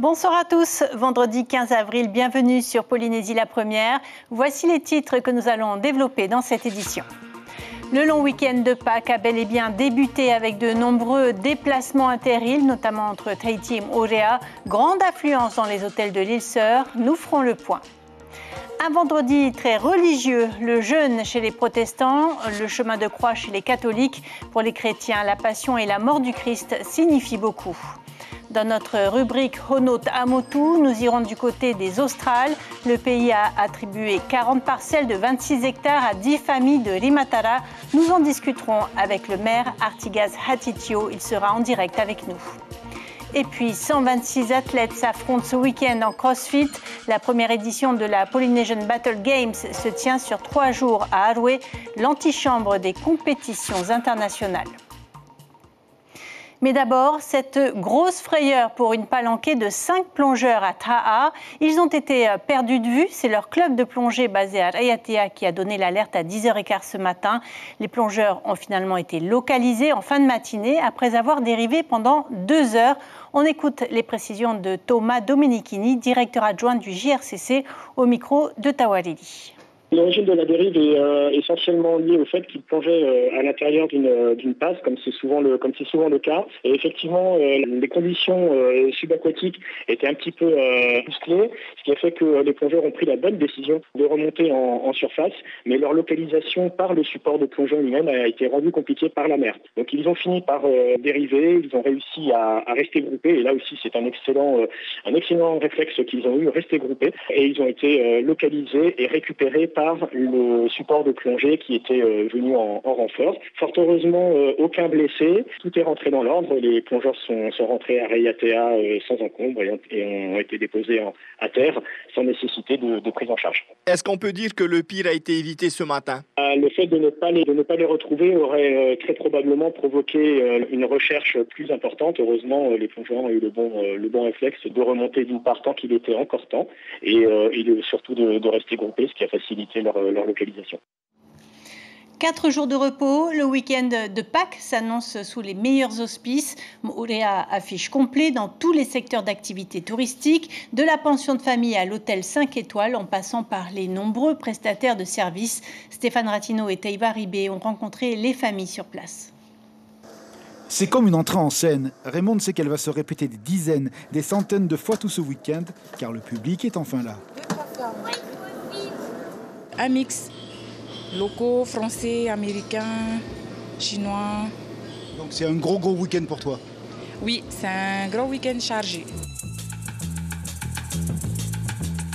Bonsoir à tous, vendredi 15 avril, bienvenue sur Polynésie la Première. Voici les titres que nous allons développer dans cette édition. Le long week-end de Pâques a bel et bien débuté avec de nombreux déplacements inter-îles, notamment entre Tahiti et Moorea. Grande affluence dans les hôtels de l'île Sœur, nous ferons le point. Un vendredi très religieux, le jeûne chez les protestants, le chemin de croix chez les catholiques. Pour les chrétiens, la passion et la mort du Christ signifient beaucoup. Dans notre rubrique Honot Amotu, nous irons du côté des Australes. Le pays a attribué 40 parcelles de 26 hectares à 10 familles de Rimatara. Nous en discuterons avec le maire Artigas Hatitio. Il sera en direct avec nous. Et puis, 126 athlètes s'affrontent ce week-end en CrossFit. La première édition de la Polynesian Battle Games se tient sur 3 jours à Aroué, l'antichambre des compétitions internationales. Mais d'abord, cette grosse frayeur pour une palanquée de 5 plongeurs à Ta'a. Ils ont été perdus de vue. C'est leur club de plongée basé à Raiatea qui a donné l'alerte à 10h15 ce matin. Les plongeurs ont finalement été localisés en fin de matinée après avoir dérivé pendant 2 heures. On écoute les précisions de Thomas Domenichini, directeur adjoint du JRCC, au micro de Tawariri. L'origine de la dérive est essentiellement liée au fait qu'ils plongeaient à l'intérieur d'une passe, comme c'est souvent le cas. Et effectivement, les conditions subaquatiques étaient un petit peu musclées, ce qui a fait que les plongeurs ont pris la bonne décision de remonter en surface, mais leur localisation par le support de plongeon lui-même a été rendue compliquée par la mer. Donc ils ont fini par dériver, ils ont réussi à rester groupés, et là aussi c'est un excellent réflexe qu'ils ont eu, rester groupés, et ils ont été localisés et récupérés par le support de plongée qui était venu en renfort. Fort heureusement, aucun blessé. Tout est rentré dans l'ordre. Les plongeurs sont rentrés à Raiatea sans encombre et ont été déposés à terre sans nécessité de prise en charge. Est-ce qu'on peut dire que le pire a été évité ce matin ? Le fait de ne pas les retrouver aurait très probablement provoqué une recherche plus importante. Heureusement, les plongeurs ont eu le bon réflexe de remonter d'une part tant qu'il était encore temps et surtout de rester groupés, ce qui a facilité leur localisation. 4 jours de repos, le week-end de Pâques s'annonce sous les meilleurs auspices. Moorea affiche complet dans tous les secteurs d'activité touristique, de la pension de famille à l'hôtel 5 étoiles, en passant par les nombreux prestataires de services. Stéphane Ratino et Teiva Ribé ont rencontré les familles sur place. C'est comme une entrée en scène. Raymond sait qu'elle va se répéter des dizaines, des centaines de fois tout ce week-end, car le public est enfin là. Un mix, locaux, français, américains, chinois. Donc c'est un gros week-end pour toi? Oui, c'est un gros week-end chargé.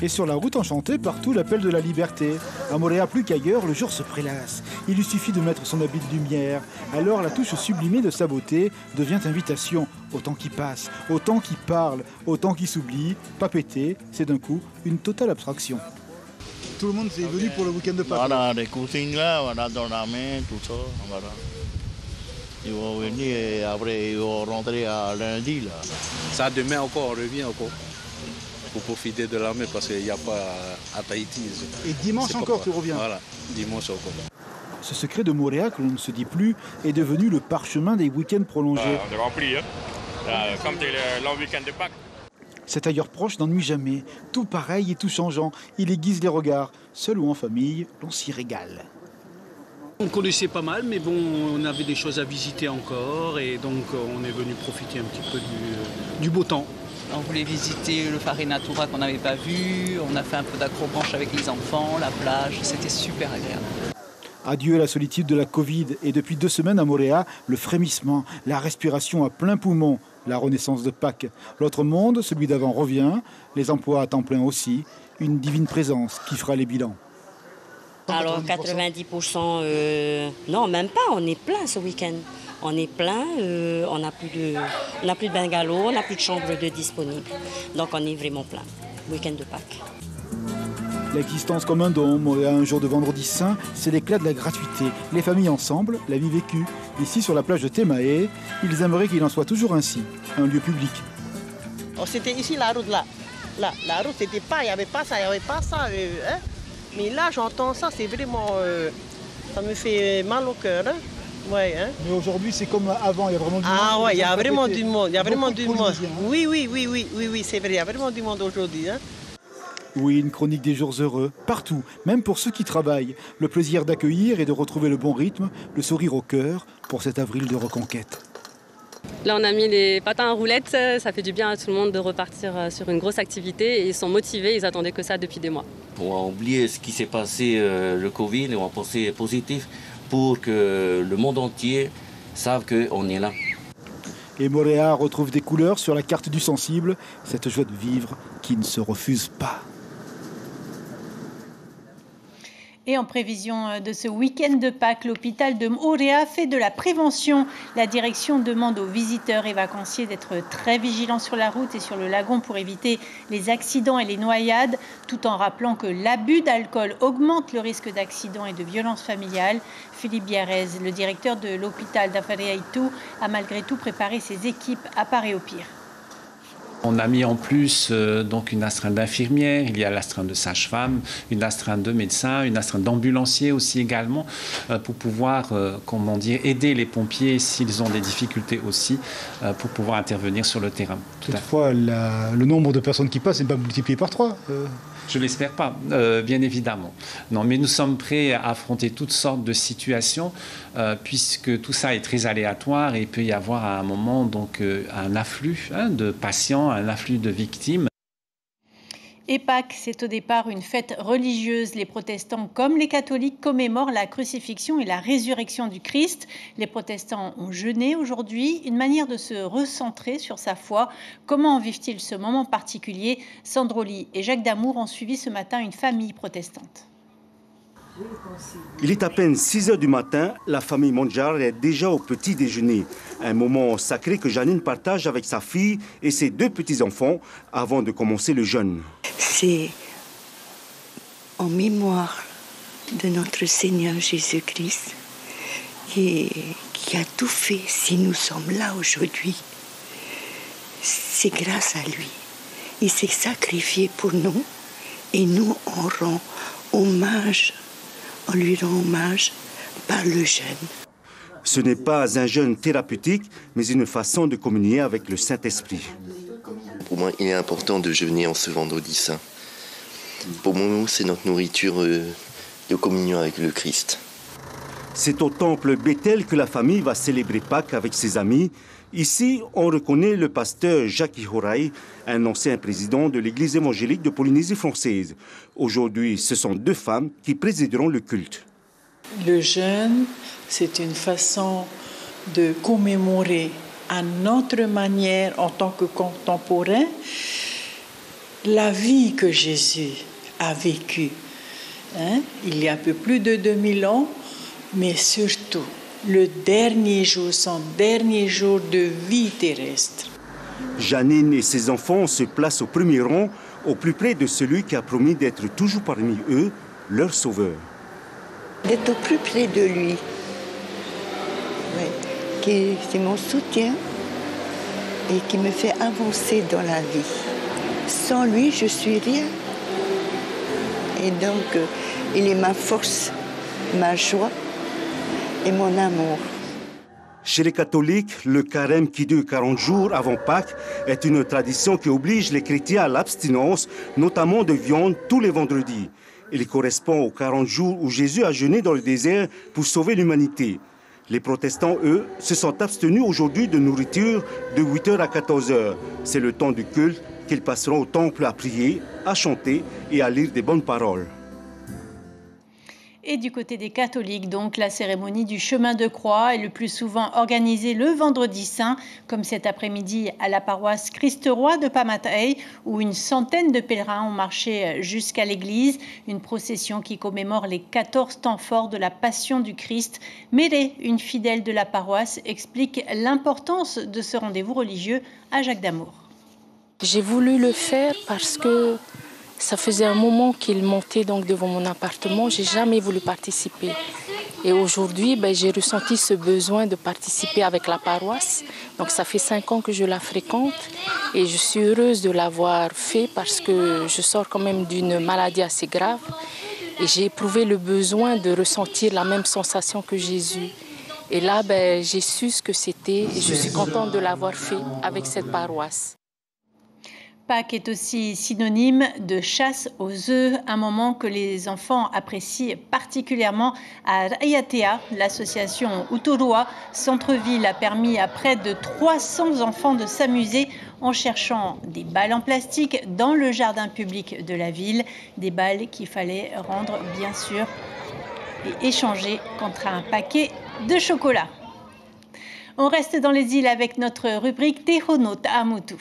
Et sur la route enchantée, partout l'appel de la liberté. À Moorea plus qu'ailleurs, le jour se prélasse. Il lui suffit de mettre son habit de lumière. Alors la touche sublimée de sa beauté devient invitation. Au temps qui passe, au temps qui parle, au temps qui s'oublie. Pas péter, c'est d'un coup une totale abstraction. Tout le monde est venu pour le week-end de Pâques. Voilà, les cousins là, voilà, dans la main, tout ça, voilà. Ils vont venir et après ils vont rentrer à lundi là. Ça demain encore, on revient encore. Pour profiter de la mer parce qu'il n'y a pas à Tahiti. Et dimanche encore, tu reviens. Voilà, dimanche encore. Ce secret de Moorea que l'on ne se dit plus est devenu le parchemin des week-ends prolongés. On est rempli, hein. Comme c'est le long week-end de Pâques. Cet ailleurs proche n'ennuie jamais. Tout pareil et tout changeant. Il aiguise les regards. Seul ou en famille, l'on s'y régale. On connaissait pas mal, mais bon, on avait des choses à visiter encore. Et donc, on est venu profiter un petit peu du beau temps. On voulait visiter le Wharenatura qu'on n'avait pas vu. On a fait un peu d'acrobranche avec les enfants, la plage. C'était super agréable. Adieu à la solitude de la Covid. Et depuis 2 semaines à Moorea, le frémissement, la respiration à plein poumon. La renaissance de Pâques. L'autre monde, celui d'avant, revient. Les emplois à temps plein aussi. Une divine présence qui fera les bilans. Alors 90%, non, même pas. On est plein ce week-end. On est plein. On n'a plus de bungalow, on n'a plus de chambres de disponibles. Donc on est vraiment plein. Week-end de Pâques. L'existence comme un don, Moorea un jour de vendredi saint, c'est l'éclat de la gratuité. Les familles ensemble, la vie vécue. Ici, sur la plage de Temae, ils aimeraient qu'il en soit toujours ainsi, un lieu public. Oh, c'était ici la route là. Là, la route, c'était pas, il n'y avait pas ça, hein. Mais là, j'entends ça, c'est vraiment, ça me fait mal au cœur. Hein. Ouais, hein. Mais aujourd'hui, c'est comme avant, il y a vraiment du monde. Ah ouais, il y a vraiment du monde, il y a vraiment du monde. Hein. Oui, c'est vrai, il y a vraiment du monde aujourd'hui. Hein. Oui, une chronique des jours heureux, partout, même pour ceux qui travaillent. Le plaisir d'accueillir et de retrouver le bon rythme, le sourire au cœur pour cet avril de reconquête. Là, on a mis les patins à roulettes, ça fait du bien à tout le monde de repartir sur une grosse activité et ils sont motivés, ils attendaient que ça depuis des mois. On va oublier ce qui s'est passé, le Covid, et on va penser positif pour que le monde entier sache qu'on est là. Et Moorea retrouve des couleurs sur la carte du sensible, cette joie de vivre qui ne se refuse pas. Et en prévision de ce week-end de Pâques, l'hôpital de Moorea fait de la prévention. La direction demande aux visiteurs et vacanciers d'être très vigilants sur la route et sur le lagon pour éviter les accidents et les noyades, tout en rappelant que l'abus d'alcool augmente le risque d'accidents et de violences familiales. Philippe Biarrez, le directeur de l'hôpital d'Afariaitu, a malgré tout préparé ses équipes à parer au pire. On a mis en plus donc une astreinte d'infirmière, il y a l'astreinte de sage-femme, une astreinte de médecin, une astreinte d'ambulancier aussi également, pour pouvoir aider les pompiers s'ils ont des difficultés aussi, pour pouvoir intervenir sur le terrain. Toutefois, le nombre de personnes qui passent n'est pas multiplié par 3. Je ne l'espère pas, bien évidemment. Non, mais nous sommes prêts à affronter toutes sortes de situations, puisque tout ça est très aléatoire et il peut y avoir à un moment donc, un afflux de patients, un afflux de victimes. Et Pâques, c'est au départ une fête religieuse. Les protestants comme les catholiques commémorent la crucifixion et la résurrection du Christ. Les protestants ont jeûné aujourd'hui, une manière de se recentrer sur sa foi. Comment vivent-ils ce moment particulier? Sandro Ly et Jacques Damour ont suivi ce matin une famille protestante. Il est à peine 6 heures du matin, la famille Mondjar est déjà au petit déjeuner. Un moment sacré que Janine partage avec sa fille et ses 2 petits-enfants avant de commencer le jeûne. C'est en mémoire de notre Seigneur Jésus-Christ qui a tout fait. Si nous sommes là aujourd'hui, c'est grâce à lui. Il s'est sacrifié pour nous et nous on rend hommage. On lui rend hommage par le jeûne. Ce n'est pas un jeûne thérapeutique, mais une façon de communier avec le Saint-Esprit. Pour moi, il est important de jeûner en ce vendredi saint. Pour nous, c'est notre nourriture de communion avec le Christ. C'est au temple Bethel que la famille va célébrer Pâques avec ses amis. Ici, on reconnaît le pasteur Jacques Horaï, un ancien président de l'église évangélique de Polynésie française. Aujourd'hui, ce sont 2 femmes qui présideront le culte. Le jeûne, c'est une façon de commémorer à notre manière, en tant que contemporain, la vie que Jésus a vécue. Il y a un peu plus de 2000 ans, mais surtout le dernier jour, son dernier jour de vie terrestre. Janine et ses enfants se placent au premier rang, au plus près de celui qui a promis d'être toujours parmi eux, leur sauveur. D'être au plus près de lui, c'est mon soutien et qui me fait avancer dans la vie. Sans lui, je suis rien. Et donc, il est ma force, ma joie et mon amour. Chez les catholiques, le carême qui dure 40 jours avant Pâques est une tradition qui oblige les chrétiens à l'abstinence, notamment de viande, tous les vendredis. Il correspond aux 40 jours où Jésus a jeûné dans le désert pour sauver l'humanité. Les protestants, eux, se sont abstenus aujourd'hui de nourriture de 8h à 14h. C'est le temps du culte qu'ils passeront au temple à prier, à chanter et à lire des bonnes paroles. Et du côté des catholiques, donc, la cérémonie du chemin de croix est le plus souvent organisée le vendredi saint, comme cet après-midi à la paroisse Christ-Roi de Pamatay, où une centaine de pèlerins ont marché jusqu'à l'église. Une procession qui commémore les 14 temps forts de la Passion du Christ. Méré, une fidèle de la paroisse, explique l'importance de ce rendez-vous religieux à Jacques Damour. J'ai voulu le faire parce que ça faisait un moment qu'il montait donc devant mon appartement. J'ai jamais voulu participer. Et aujourd'hui, j'ai ressenti ce besoin de participer avec la paroisse. Donc ça fait 5 ans que je la fréquente et je suis heureuse de l'avoir fait parce que je sors quand même d'une maladie assez grave et j'ai éprouvé le besoin de ressentir la même sensation que Jésus. Et là, j'ai su ce que c'était et je suis contente de l'avoir fait avec cette paroisse. Pâques est aussi synonyme de chasse aux œufs, un moment que les enfants apprécient particulièrement à Raiatea. L'association Uturua Centre-Ville a permis à près de 300 enfants de s'amuser en cherchant des balles en plastique dans le jardin public de la ville. Des balles qu'il fallait rendre, bien sûr, et échanger contre un paquet de chocolat. On reste dans les îles avec notre rubrique Tehono Ta'amutu.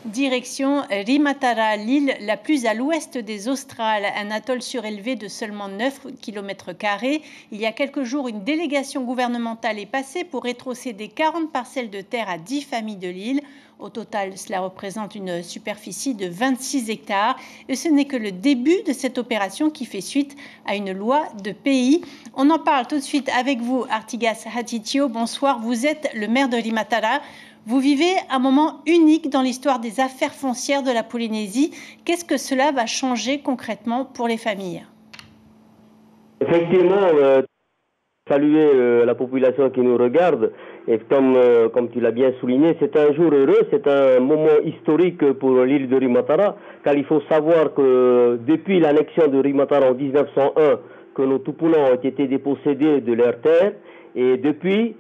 Direction Rimatara, l'île la plus à l'ouest des Australes, un atoll surélevé de seulement 9 km². Il y a quelques jours, une délégation gouvernementale est passée pour rétrocéder 40 parcelles de terre à 10 familles de l'île. Au total, cela représente une superficie de 26 hectares. Et ce n'est que le début de cette opération qui fait suite à une loi de pays. On en parle tout de suite avec vous, Artigas Hatitio. Bonsoir, vous êtes le maire de Rimatara. Vous vivez un moment unique dans l'histoire des affaires foncières de la Polynésie. Qu'est-ce que cela va changer concrètement pour les familles? Effectivement, saluer la population qui nous regarde. Et comme tu l'as bien souligné, c'est un jour heureux, c'est un moment historique pour l'île de Rimatara, car il faut savoir que depuis l'annexion de Rimatara en 1901, que nos Tupuna ont été dépossédés de leurs terres, et depuis,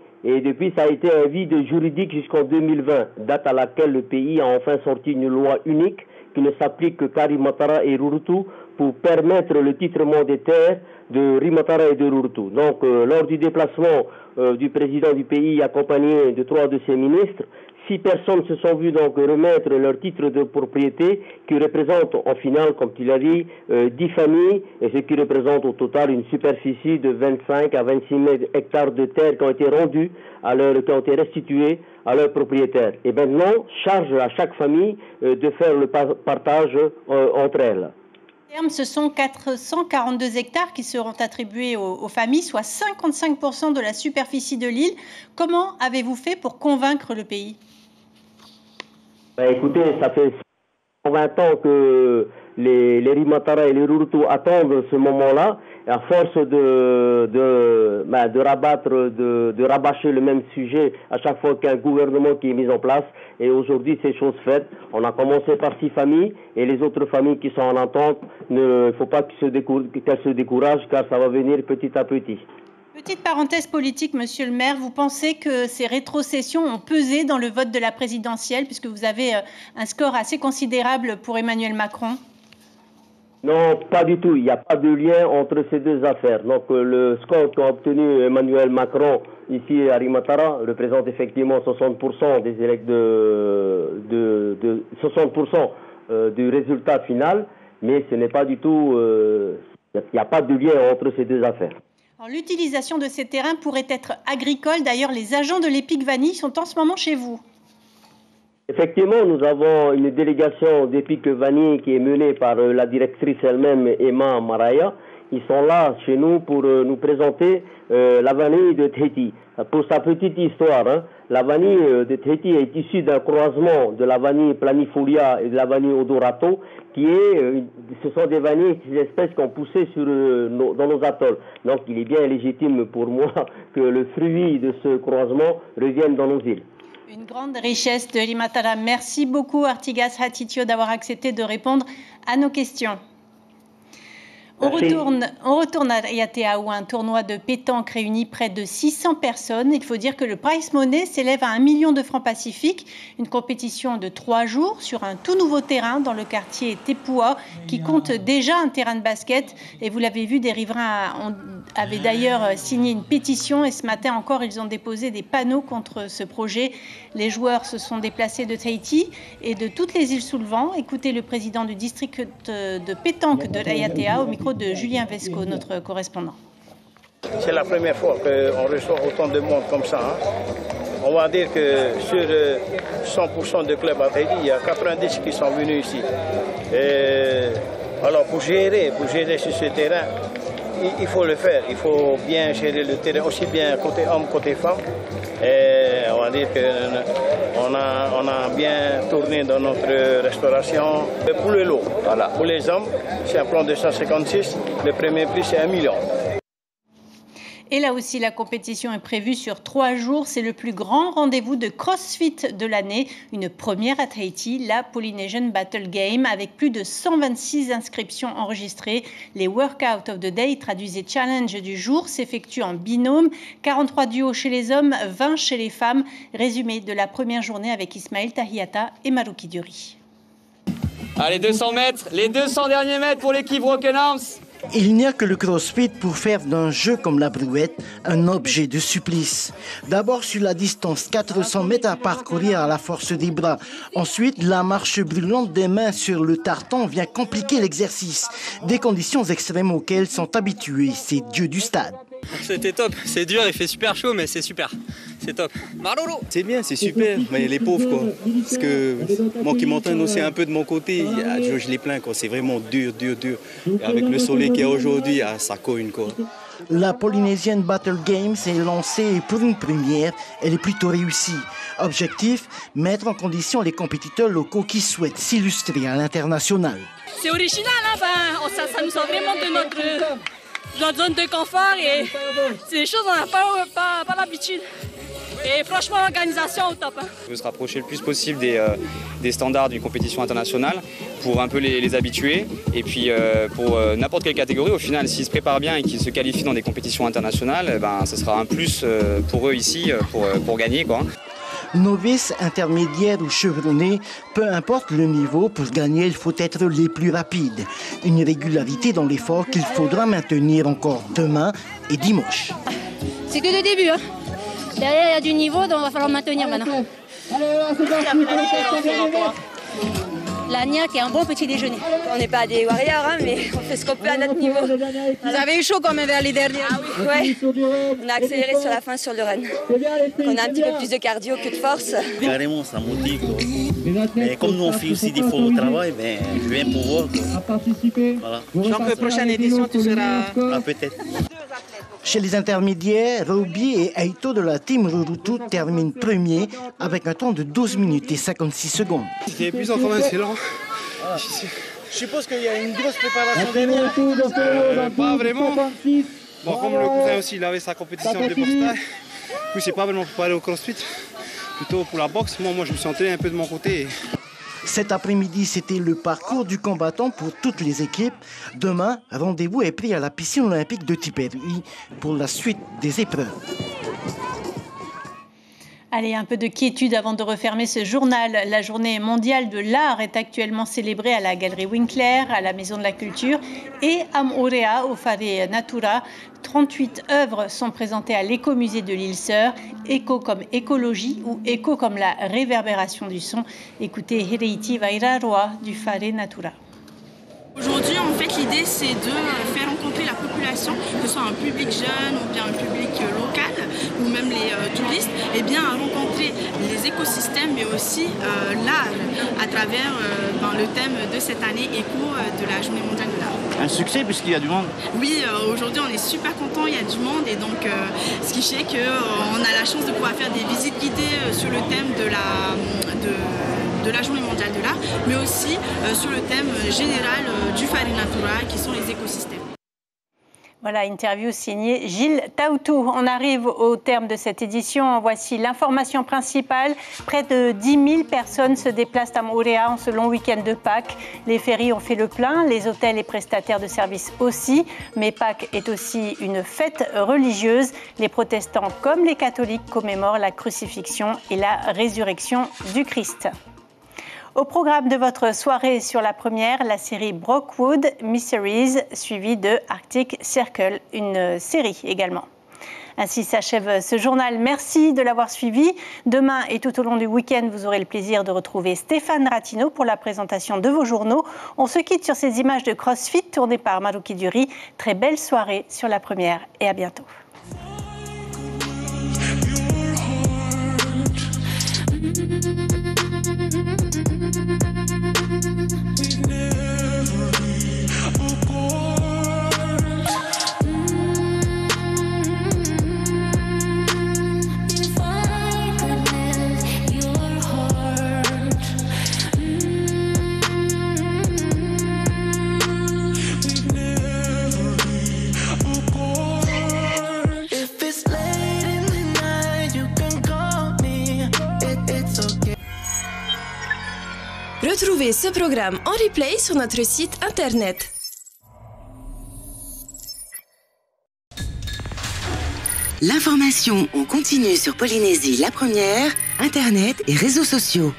ça a été un vide juridique jusqu'en 2020, date à laquelle le pays a enfin sorti une loi unique qui ne s'applique qu'à Rimatara et Rurutu pour permettre le titrement des terres de Rimatara et de Rurutu. Donc, lors du déplacement du président du pays accompagné de 3 de ses ministres, 6 personnes se sont vues donc remettre leur titre de propriété qui représente en finale, comme tu l'as dit, 10 familles, et ce qui représente au total une superficie de 25 à 26 000 hectares de terre qui ont été rendus, qui ont été restitués à leurs propriétaires. Et maintenant, charge à chaque famille de faire le partage entre elles. Ce sont 442 hectares qui seront attribués aux familles, soit 55% de la superficie de l'île. Comment avez-vous fait pour convaincre le pays? Écoutez, ça fait 20 ans que les Rimatara et les Rurutu attendent ce moment-là. À force de rabâcher le même sujet à chaque fois qu'il y a un gouvernement qui est mis en place. Et aujourd'hui, c'est chose faite. On a commencé par 6 familles et les autres familles qui sont en attente, il ne faut pas qu'elles se découragent car ça va venir petit à petit. Petite parenthèse politique, monsieur le maire, vous pensez que ces rétrocessions ont pesé dans le vote de la présidentielle puisque vous avez un score assez considérable pour Emmanuel Macron? Non, pas du tout. Il n'y a pas de lien entre ces deux affaires. Donc le score qu'a obtenu Emmanuel Macron ici à Rimatara représente effectivement 60% des électeurs de 60% du résultat final, mais ce n'est pas du tout. Il n'y a pas de lien entre ces deux affaires. L'utilisation de ces terrains pourrait être agricole. D'ailleurs, les agents de l'EPIC Vanille sont en ce moment chez vous. Effectivement, nous avons une délégation d'EPIC Vanille qui est menée par la directrice elle-même, Emma Maraya. Ils sont là chez nous pour nous présenter la vanille de Tahiti. Pour sa petite histoire, la vanille de Tahiti est issue d'un croisement de la vanille planifolia et de la vanille odorato, ce sont des vanilles, des espèces qui ont poussé dans nos atolls. Donc il est bien légitime pour moi que le fruit de ce croisement revienne dans nos îles. Une grande richesse de Rimatara. Merci beaucoup Artigas Hatitio d'avoir accepté de répondre à nos questions. On retourne à Raiatea où un tournoi de pétanque réunit près de 600 personnes. Il faut dire que le prize money s'élève à 1 million de francs pacifiques. Une compétition de 3 jours sur un tout nouveau terrain dans le quartier Tepua qui compte déjà un terrain de basket. Et vous l'avez vu, des riverains avaient d'ailleurs signé une pétition et ce matin encore, ils ont déposé des panneaux contre ce projet. Les joueurs se sont déplacés de Tahiti et de toutes les îles sous le vent. Écoutez le président du district de pétanque de Raiatea au micro de Julien Vesco, notre correspondant. C'est la première fois qu'on reçoit autant de monde comme ça. On va dire que sur 100% de clubs à Tahiti, il y a 90 qui sont venus ici. Et alors pour gérer sur ce terrain, il faut le faire. Il faut bien gérer le terrain, aussi bien côté homme, côté femme. Et on va va dire qu'on a bien tourné dans notre restauration. Pour le lot, voilà. Pour les hommes, c'est un plan de 156. Le premier prix, c'est 1 million. Et là aussi, la compétition est prévue sur 3 jours. C'est le plus grand rendez-vous de CrossFit de l'année. Une première à Tahiti, la Polynesian Battle Game, avec plus de 126 inscriptions enregistrées. Les Workout of the Day, traduisés Challenge du jour, s'effectuent en binôme. 43 duos chez les hommes, 20 chez les femmes. Résumé de la première journée avec Ismaël Tahiata et Maruki Duri. Allez, 200 mètres, les 200 derniers mètres pour l'équipe Broken Arms. Il n'y a que le crossfit pour faire d'un jeu comme la brouette un objet de supplice. D'abord sur la distance 400 mètres à parcourir à la force des bras. Ensuite, la marche brûlante des mains sur le tartan vient compliquer l'exercice. Des conditions extrêmes auxquelles sont habitués ces dieux du stade. C'était top, c'est dur, il fait super chaud mais c'est super, c'est top. Marolo. C'est bien, c'est super, mais les pauvres quoi. Parce que moi qui m'entraîne aussi un peu de mon côté, je les plains quoi, c'est vraiment dur. Et avec le soleil qu'il y a aujourd'hui, ça cogne quoi. La Polynesian Battle Games est lancée pour une première, elle est plutôt réussie. Objectif, mettre en condition les compétiteurs locaux qui souhaitent s'illustrer à l'international. C'est original, hein, ça nous sort vraiment de notre zone de confort et c'est des choses qu'on n'a pas l'habitude. Et franchement, l'organisation au top. On veut se rapprocher le plus possible des standards d'une compétition internationale pour un peu les habituer. Et puis pour n'importe quelle catégorie, au final, s'ils se préparent bien et qu'ils se qualifient dans des compétitions internationales, ce sera un plus pour eux ici pour gagner, quoi. Novice, intermédiaire ou chevronné, peu importe le niveau, pour gagner, il faut être les plus rapides. Une régularité dans l'effort qu'il faudra maintenir encore demain et dimanche. C'est que le début, hein. Derrière, il y a du niveau, donc il va falloir maintenir maintenant. La niaque est un bon petit déjeuner. On n'est pas des warriors, hein, mais on fait ce qu'on peut à notre niveau. Vous avez eu chaud quand même vers les derniers. Ah oui, ouais. On a accéléré sur la fin sur le run. On a un petit peu plus de cardio que de force. Carrément, ça motive. Mais comme nous on fait aussi des fois au travail, je viens pour voir. Voilà. Donc, prochaine édition, tu seras... Ah, peut-être. Chez les intermédiaires, Roby et Aito de la team Rurutu terminent premier avec un temps de 12 minutes et 56 secondes. C'est épuisant quand même, c'est lent. Je suppose qu'il y a une grosse préparation derrière. Pas vraiment. Bon, comme le cousin aussi, il avait sa compétition de boxe taille. Oui, c'est pas vraiment préparé au crossfit, plutôt pour la boxe. Moi, je me suis entraîné un peu de mon côté. Cet après-midi, c'était le parcours du combattant pour toutes les équipes. Demain, rendez-vous est pris à la piscine olympique de Tipperary pour la suite des épreuves. Allez, un peu de quiétude avant de refermer ce journal. La journée mondiale de l'art est actuellement célébrée à la Galerie Winkler, à la Maison de la Culture et à Moorea, au Whare Natura. 38 œuvres sont présentées à l'écomusée de l'île Sœur. Éco comme écologie ou éco comme la réverbération du son. Écoutez Hereiti Vairaroa du Whare Natura. Aujourd'hui, en fait, l'idée, c'est de faire rencontrer la population, que ce soit un public jeune ou bien un public local, ou même les touristes, et bien à rencontrer les écosystèmes, mais aussi l'art, à travers le thème de cette année éco de la Journée mondiale de l'art. Un succès puisqu'il y a du monde. Oui, aujourd'hui, on est super contents, il y a du monde, et donc ce qui fait qu'on a la chance de pouvoir faire des visites guidées sur le thème de la Journée mondiale de l'art, mais aussi sur le thème général du Whare Natura, qui sont les écosystèmes. Voilà, interview signée Gilles Taoutou. On arrive au terme de cette édition. Voici l'information principale. Près de 10 000 personnes se déplacent à Moorea en ce long week-end de Pâques. Les ferries ont fait le plein, les hôtels et prestataires de services aussi. Mais Pâques est aussi une fête religieuse. Les protestants comme les catholiques commémorent la crucifixion et la résurrection du Christ. Au programme de votre soirée sur la première, la série Brockwood Mysteries, suivie de Arctic Circle, une série également. Ainsi s'achève ce journal. Merci de l'avoir suivi. Demain et tout au long du week-end, vous aurez le plaisir de retrouver Stéphane Ratino pour la présentation de vos journaux. On se quitte sur ces images de CrossFit tournées par Maruki Duri. Très belle soirée sur la première et à bientôt. If I could Retrouvez ce programme en replay sur notre site internet. L'information en continu sur Polynésie la première, internet et réseaux sociaux.